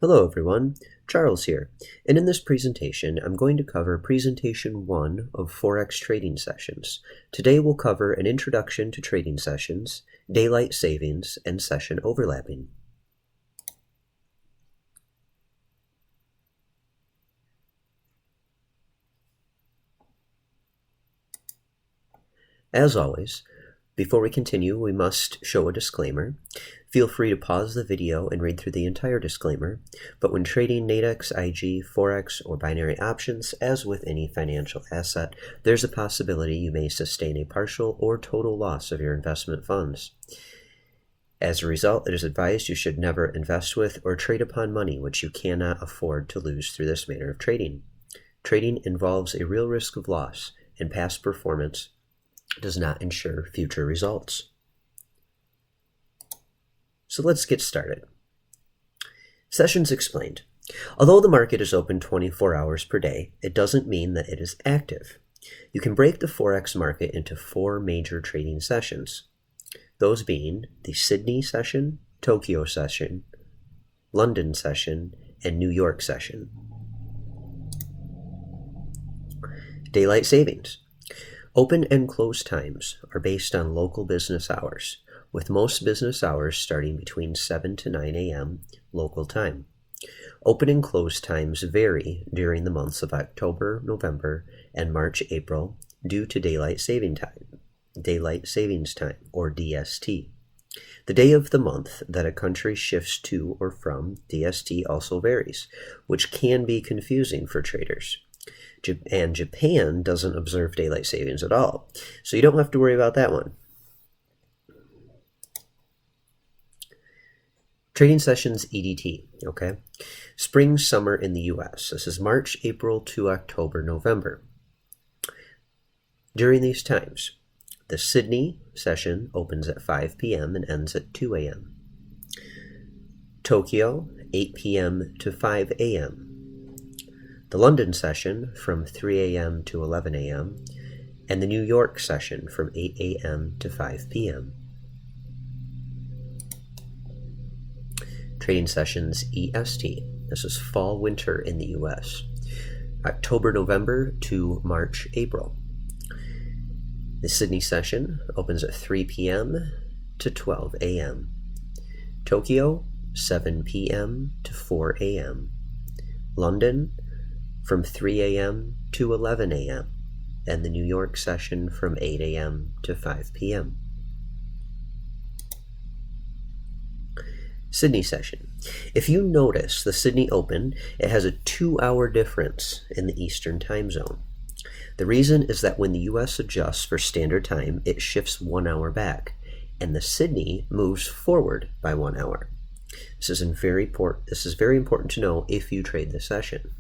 Hello everyone, Charles here, and in this presentation I'm going to cover Presentation 1 of Forex Trading Sessions. Today we'll cover an introduction to trading sessions, daylight savings, and session overlapping. As always, before we continue, we must show a disclaimer. Feel free to pause the video and read through the entire disclaimer, but when trading Nadex, IG, Forex, or binary options, as with any financial asset, there's a possibility you may sustain a partial or total loss of your investment funds. As a result, it is advised you should never invest with or trade upon money which you cannot afford to lose through this manner of trading. Trading involves a real risk of loss, and past performance does not ensure future results. So let's get started. Sessions explained. Although the market is open 24 hours per day, it doesn't mean that it is active. You can break the Forex market into 4 major trading sessions, those being the Sydney session, Tokyo session, London session, and New York session. Daylight savings. Open and close times are based on local business hours, with most business hours starting between 7 to 9 a.m. local time. Open and close times vary during the months of October, November, and March, April due to daylight savings time, or DST. The day of the month that a country shifts to or from DST also varies, which can be confusing for traders. And Japan doesn't observe daylight savings at all, so you don't have to worry about that one. Trading Sessions EDT, okay? Spring, summer in the US. This is March, April to October, November. During these times, the Sydney session opens at 5 p.m. and ends at 2 a.m. Tokyo, 8 p.m. to 5 a.m. The London session from 3 a.m. to 11 a.m. and the New York session from 8 a.m. to 5 p.m. Trading Sessions EST. This is fall winter in the US. October, November to March, April. The Sydney session opens at 3 p.m. to 12 a.m. Tokyo, 7 p.m. to 4 a.m. London, from 3 a.m. to 11 a.m. and the New York session from 8 a.m. to 5 p.m. Sydney session. If you notice the Sydney Open, it has a 2-hour difference in the Eastern time zone. The reason is that when the US adjusts for standard time, it shifts 1 hour back, and the Sydney moves forward by 1 hour. This is very important to know if you trade this session.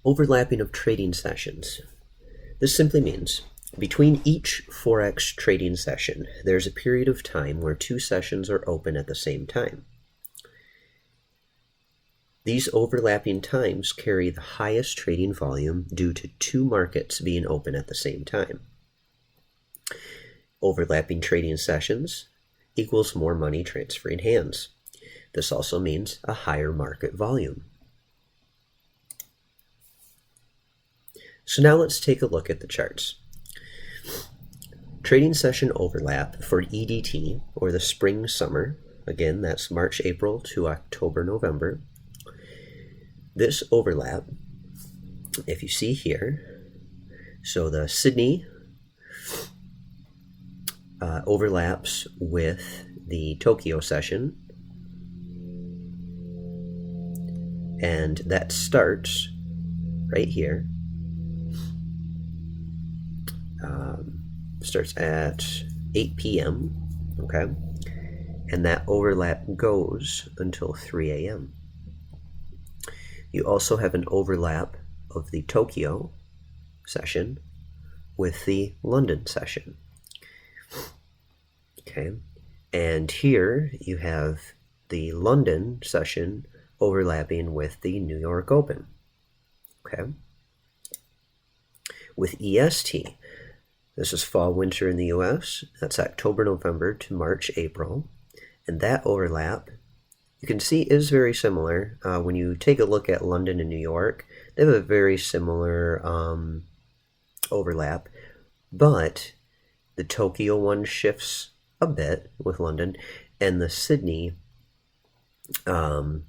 Overlapping of trading sessions. This simply means between each Forex trading session, there's a period of time where 2 sessions are open at the same time. These overlapping times carry the highest trading volume due to 2 markets being open at the same time. Overlapping trading sessions equals more money transferring hands. This also means a higher market volume. So now let's take a look at the charts. Trading session overlap for EDT, or the spring summer, again that's March, April to October, November. This overlap, if you see here, so the Sydney overlaps with the Tokyo session, and that starts right here. Starts at 8 p.m. okay, and that overlap goes until 3 a.m. You also have an overlap of the Tokyo session with the London session, okay, and here you have the London session overlapping with the New York Open, okay. With EST, this is fall winter in the US. That's October, November to March, April. And that overlap, you can see, is very similar. When you take a look at London and New York, they have a very similar overlap, but the Tokyo one shifts a bit with London, and the Sydney to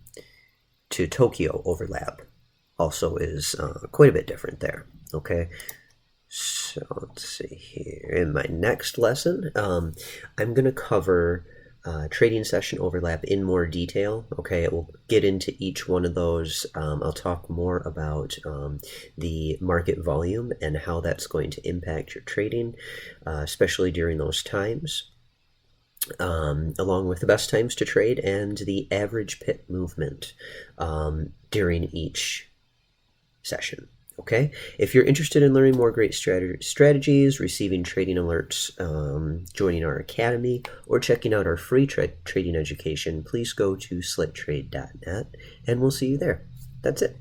Tokyo overlap also is quite a bit different there. Okay, so let's see here. In my next lesson, I'm going to cover trading session overlap in more detail. Okay, it will get into each one of those. I'll talk more about the market volume and how that's going to impact your trading, especially during those times, along with the best times to trade and the average pip movement during each session. Okay, if you're interested in learning more great strategies, receiving trading alerts, joining our academy, or checking out our free trading education, please go to slicktrade.net, and we'll see you there. That's it.